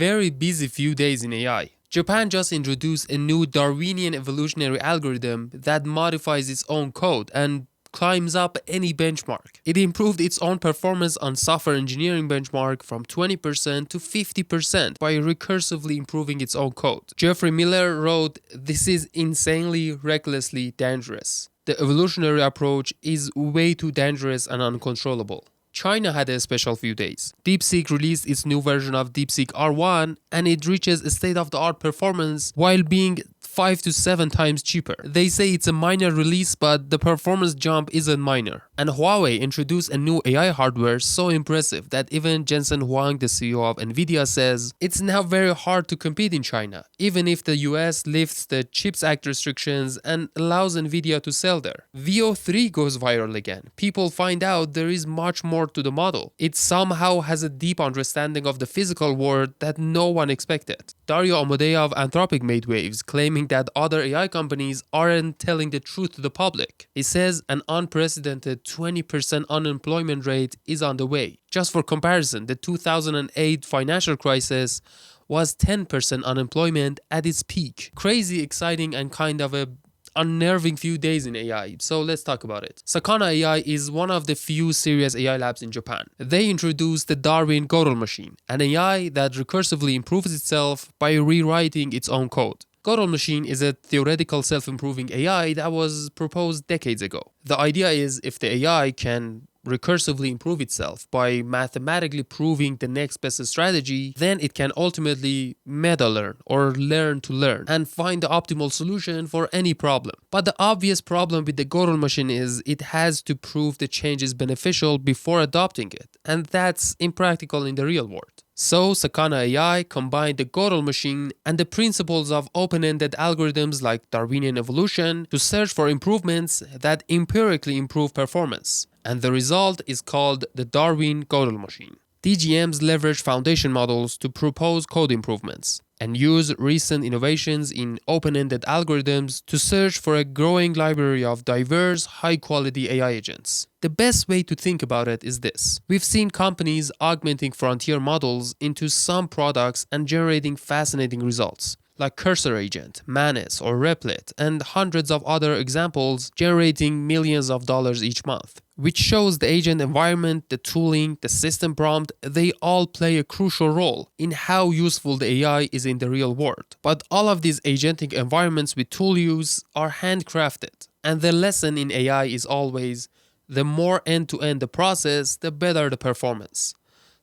very busy few days in AI. Japan just introduced a new Darwinian evolutionary algorithm that modifies its own code and climbs up any benchmark. It improved its own performance on software engineering benchmark from 20% to 50% by recursively improving its own code. Jeffrey Miller wrote, "This is insanely, recklessly dangerous. The evolutionary approach is way too dangerous and uncontrollable." China had a special few days. Deepseek released its new version of Deepseek R1 and it reaches a state-of-the-art performance while being 5 to 7 times cheaper. They say it's a minor release, but the performance jump isn't minor. And Huawei introduced a new AI hardware so impressive that even Jensen Huang, the CEO of Nvidia, says it's now very hard to compete in China, even if the US lifts the CHIPS Act restrictions and allows Nvidia to sell there. Veo 3 goes viral again. People find out there is much more to the model. It somehow has a deep understanding of the physical world that no one expected. Dario Amodei of Anthropic made waves, claiming that other AI companies aren't telling the truth to the public. He says an unprecedented 20% unemployment rate is on the way. Just for comparison, the 2008 financial crisis was 10% unemployment at its peak. Crazy, exciting, and kind of a unnerving few days in AI, so let's talk about it. Sakana AI is one of the few serious AI labs in Japan. They introduced the Darwin Gödel machine, an AI that recursively improves itself by rewriting its own code. Gödel machine is a theoretical self-improving AI that was proposed decades ago. The idea is if the AI can recursively improve itself by mathematically proving the next best strategy, then it can ultimately meta-learn or learn to learn and find the optimal solution for any problem. But the obvious problem with the Gödel machine is it has to prove the change is beneficial before adopting it, and that's impractical in the real world. So Sakana AI combined the Gödel machine and the principles of open-ended algorithms like Darwinian evolution to search for improvements that empirically improve performance. And the result is called the Darwin Gödel machine. DGMs leverage foundation models to propose code improvements and use recent innovations in open-ended algorithms to search for a growing library of diverse, high-quality AI agents. The best way to think about it is this. We've seen companies augmenting frontier models into some products and generating fascinating results, like Cursor Agent, Manus, or Replit, and hundreds of other examples generating millions of dollars each month. Which shows the agent environment, the tooling, the system prompt, they all play a crucial role in how useful the AI is in the real world. But all of these agentic environments with tool use are handcrafted. And the lesson in AI is always, the more end-to-end the process, the better the performance.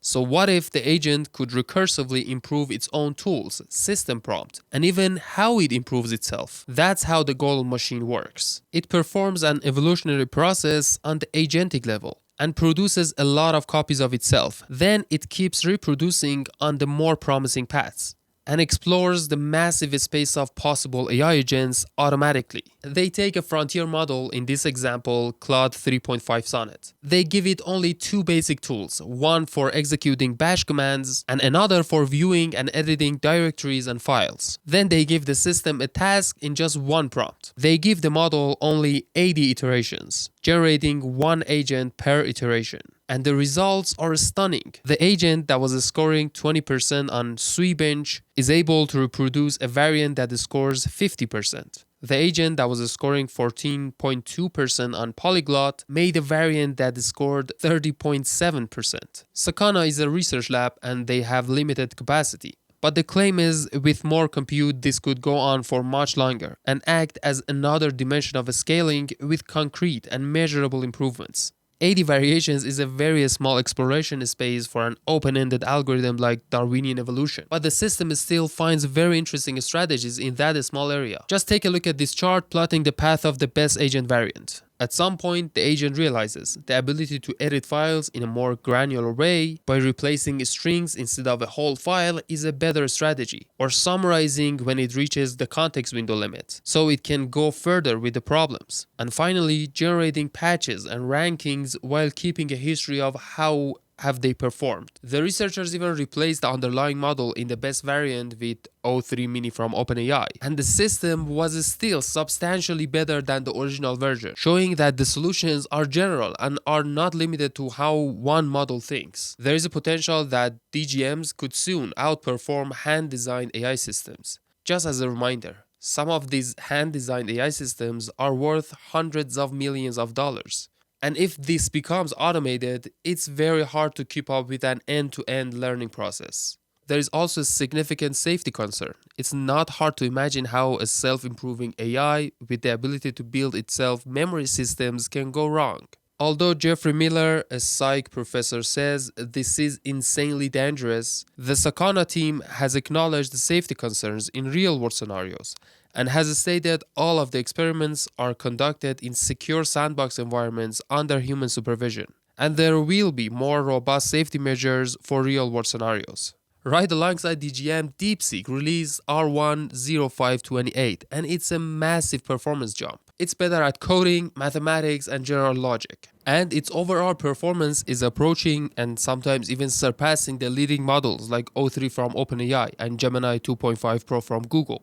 So what if the agent could recursively improve its own tools, system prompt, and even how it improves itself? That's how the Gödel machine works. It performs an evolutionary process on the agentic level and produces a lot of copies of itself. Then it keeps reproducing on the more promising paths and explores the massive space of possible AI agents automatically. They take a frontier model, in this example, Claude 3.5 Sonnet. They give it only two basic tools, one for executing bash commands and another for viewing and editing directories and files. Then they give the system a task in just one prompt. They give the model only 80 iterations, generating one agent per iteration. And the results are stunning. The agent that was scoring 20% on SwiBench is able to reproduce a variant that scores 50%. The agent that was scoring 14.2% on Polyglot made a variant that scored 30.7%. Sakana is a research lab and they have limited capacity. But the claim is, with more compute, this could go on for much longer and act as another dimension of scaling with concrete and measurable improvements. 80 variations is a very small exploration space for an open-ended algorithm like Darwinian evolution, but the system still finds very interesting strategies in that small area. Just take a look at this chart plotting the path of the best agent variant. At some point, the agent realizes the ability to edit files in a more granular way by replacing strings instead of a whole file is a better strategy, or summarizing when it reaches the context window limit, so it can go further with the problems. And finally, generating patches and rankings while keeping a history of how have they performed. The researchers even replaced the underlying model in the best variant with O3 Mini from OpenAI, and the system was still substantially better than the original version, showing that the solutions are general and are not limited to how one model thinks. There is a potential that DGMs could soon outperform hand-designed AI systems. Just as a reminder, some of these hand-designed AI systems are worth hundreds of millions of dollars. And if this becomes automated, it's very hard to keep up with an end-to-end learning process. There is also a significant safety concern. It's not hard to imagine how a self-improving AI with the ability to build itself memory systems can go wrong. Although Jeffrey Miller, a psych professor, says this is insanely dangerous, the Sakana team has acknowledged the safety concerns in real-world scenarios and has stated all of the experiments are conducted in secure sandbox environments under human supervision, and there will be more robust safety measures for real-world scenarios. Right alongside DGM, Deepseek released R10528, and it's a massive performance jump. It's better at coding, mathematics, and general logic. And its overall performance is approaching and sometimes even surpassing the leading models like O3 from OpenAI and Gemini 2.5 Pro from Google,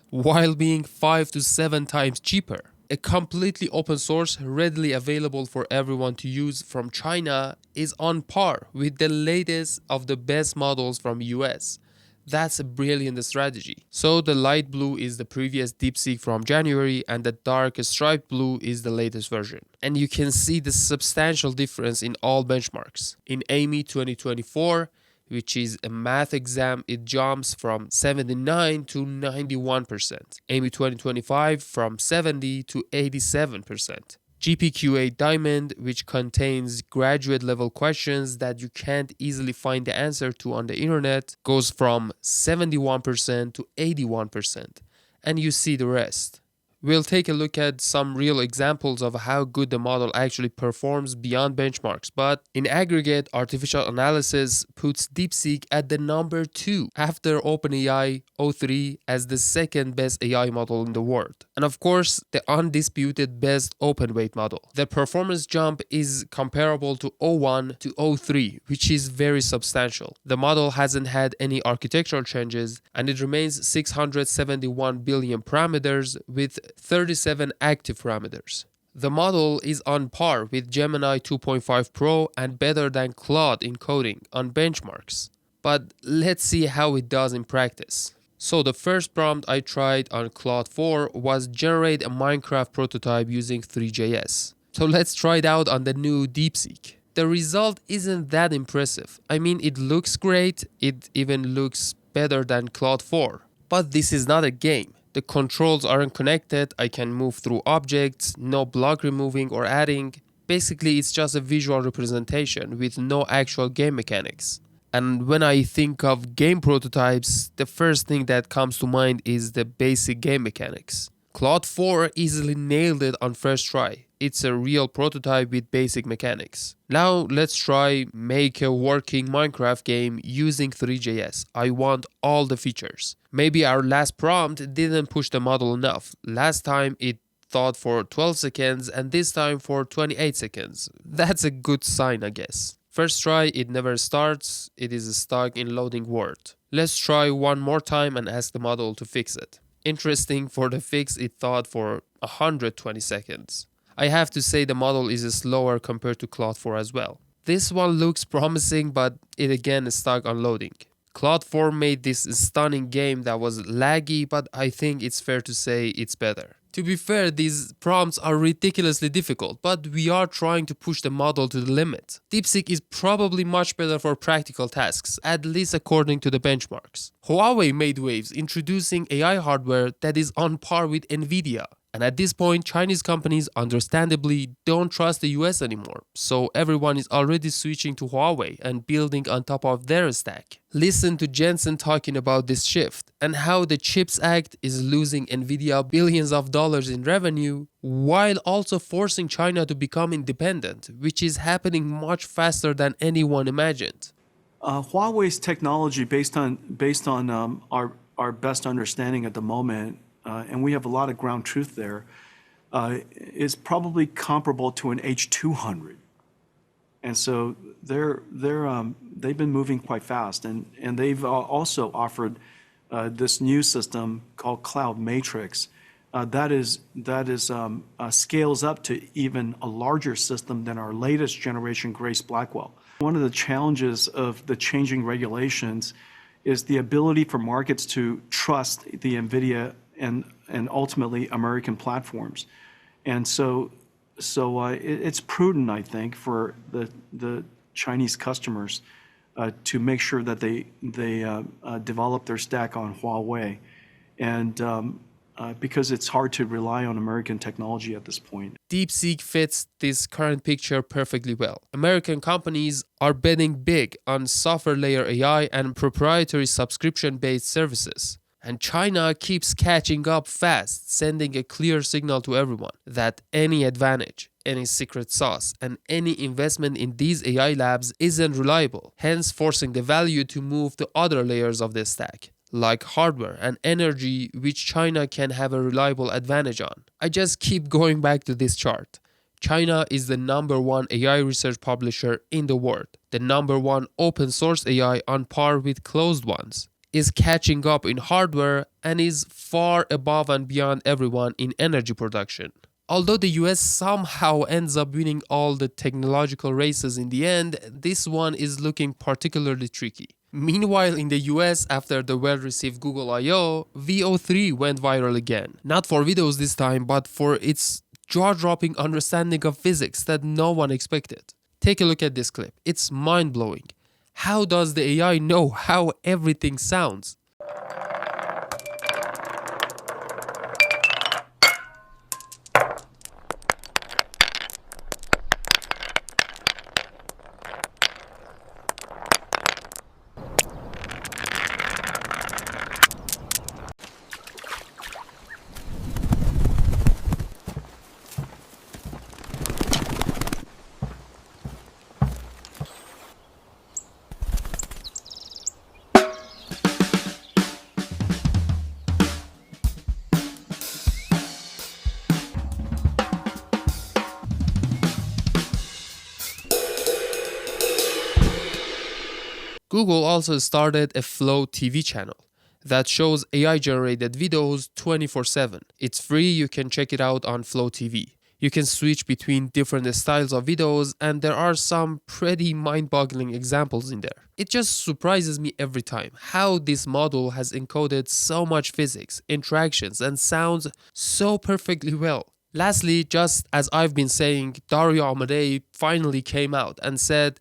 while being 5 to 7 times cheaper. A completely open source, readily available for everyone to use from China is on par with the latest of the best models from US. That's a brilliant strategy. So the light blue is the previous Deepseek from January and the dark striped blue is the latest version. And you can see the substantial difference in all benchmarks. In AMI 2024, which is a math exam, it jumps from 79 to 91%. AMI 2025 from 70 to 87%. GPQA Diamond, which contains graduate level questions that you can't easily find the answer to on the internet, goes from 71% to 81%. And you see the rest. We'll take a look at some real examples of how good the model actually performs beyond benchmarks, but in aggregate, artificial analysis puts Deepseek at the number 2 after OpenAI O3 as the second best AI model in the world. And of course, the undisputed best open-weight model. The performance jump is comparable to O1 to O3, which is very substantial. The model hasn't had any architectural changes, and it remains 671 billion parameters with 37 active parameters. The model is on par with Gemini 2.5 Pro and better than Claude in coding on benchmarks. But let's see how it does in practice. So the first prompt I tried on Claude 4 was generate a Minecraft prototype using Three.js. So let's try it out on the new Deepseek. The result isn't that impressive. I mean, it looks great, it even looks better than Claude 4. But this is not a game. The controls aren't connected, I can move through objects, no block removing or adding. Basically, it's just a visual representation with no actual game mechanics. And when I think of game prototypes, the first thing that comes to mind is the basic game mechanics. Claude 4 easily nailed it on first try. It's a real prototype with basic mechanics. Now let's try make a working Minecraft game using Three.js. I want all the features. Maybe our last prompt didn't push the model enough. Last time it thought for 12 seconds and this time for 28 seconds. That's a good sign, I guess. First try, it never starts. It is stuck in loading word. Let's try one more time and ask the model to fix it. Interesting, for the fix it thought for 120 seconds. I have to say the model is slower compared to Claude 4 as well. This one looks promising, but it again is stuck on loading. Claude 4 made this stunning game that was laggy, but I think it's fair to say it's better. To be fair, these prompts are ridiculously difficult, but we are trying to push the model to the limit. Deepseek is probably much better for practical tasks, at least according to the benchmarks. Huawei made waves introducing AI hardware that is on par with Nvidia. And at this point, Chinese companies understandably don't trust the US anymore, so everyone is already switching to Huawei and building on top of their stack. Listen to Jensen talking about this shift and how the CHIPS Act is losing Nvidia billions of dollars in revenue while also forcing China to become independent, which is happening much faster than anyone imagined. Huawei's technology, based on our best understanding at the moment, and we have a lot of ground truth there, is probably comparable to an H200. And so they've been moving quite fast, and they've also offered this new system called Cloud Matrix that scales up to even a larger system than our latest generation Grace Blackwell. One of the challenges of the changing regulations is the ability for markets to trust the Nvidia and ultimately American platforms. And so it's prudent, I think, for the Chinese customers to make sure that they develop their stack on Huawei, and because it's hard to rely on American technology at this point. Deepseek fits this current picture perfectly well. American companies are betting big on software layer AI and proprietary subscription-based services. And China keeps catching up fast, sending a clear signal to everyone that any advantage, any secret sauce, and any investment in these AI labs isn't reliable, hence forcing the value to move to other layers of the stack, like hardware and energy, which China can have a reliable advantage on. I just keep going back to this chart. China is the #1 AI research publisher in the world, the #1 open source AI on par with closed ones, is catching up in hardware, and is far above and beyond everyone in energy production. Although the US somehow ends up winning all the technological races in the end, this one is looking particularly tricky. Meanwhile, in the US, after the well-received Google I.O., VO3 went viral again. Not for videos this time, but for its jaw-dropping understanding of physics that no one expected. Take a look at this clip. It's mind-blowing. How does the AI know how everything sounds? Google also started a Flow TV channel that shows AI-generated videos 24/7. It's free, you can check it out on Flow TV. You can switch between different styles of videos, and there are some pretty mind-boggling examples in there. It just surprises me every time how this model has encoded so much physics, interactions, and sounds so perfectly well. Lastly, just as I've been saying, Dario Amodei finally came out and said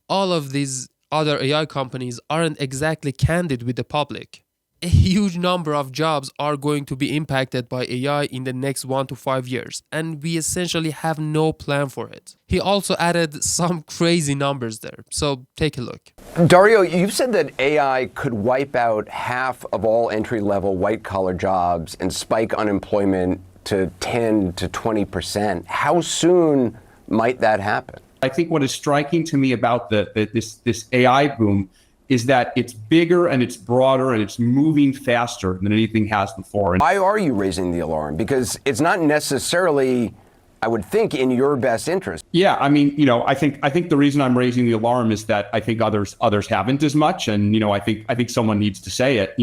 all of these other AI companies aren't exactly candid with the public. A huge number of jobs are going to be impacted by AI in the next 1 to 5 years, and we essentially have no plan for it. He also added some crazy numbers there, so take a look. Dario, you've said that AI could wipe out half of all entry-level white-collar jobs and spike unemployment to 10 to 20%. How soon might that happen? I think what is striking to me about this AI boom is that it's bigger and it's broader and it's moving faster than anything has before. And why are you raising the alarm? Because it's not necessarily, I would think, in your best interest. Yeah, I mean, I think the reason I'm raising the alarm is that I think others haven't as much, and I think someone needs to say it.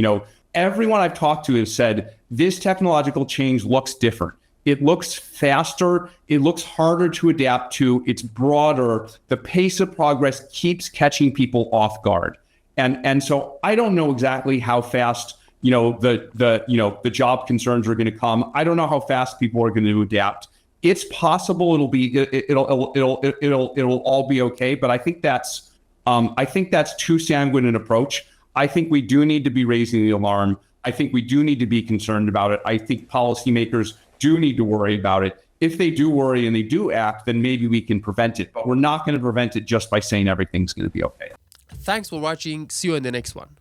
Everyone I've talked to has said this technological change looks different. It looks faster. It looks harder to adapt to. It's broader. The pace of progress keeps catching people off guard. And so I don't know exactly how fast, the job concerns are going to come. I don't know how fast people are going to adapt. It's possible it'll all be okay. But I think that's too sanguine an approach. I think we do need to be raising the alarm. I think we do need to be concerned about it. I think policymakers do need to worry about it. If they do worry and they do act, then maybe we can prevent it. But we're not going to prevent it just by saying everything's going to be okay. Thanks for watching. See you in the next one.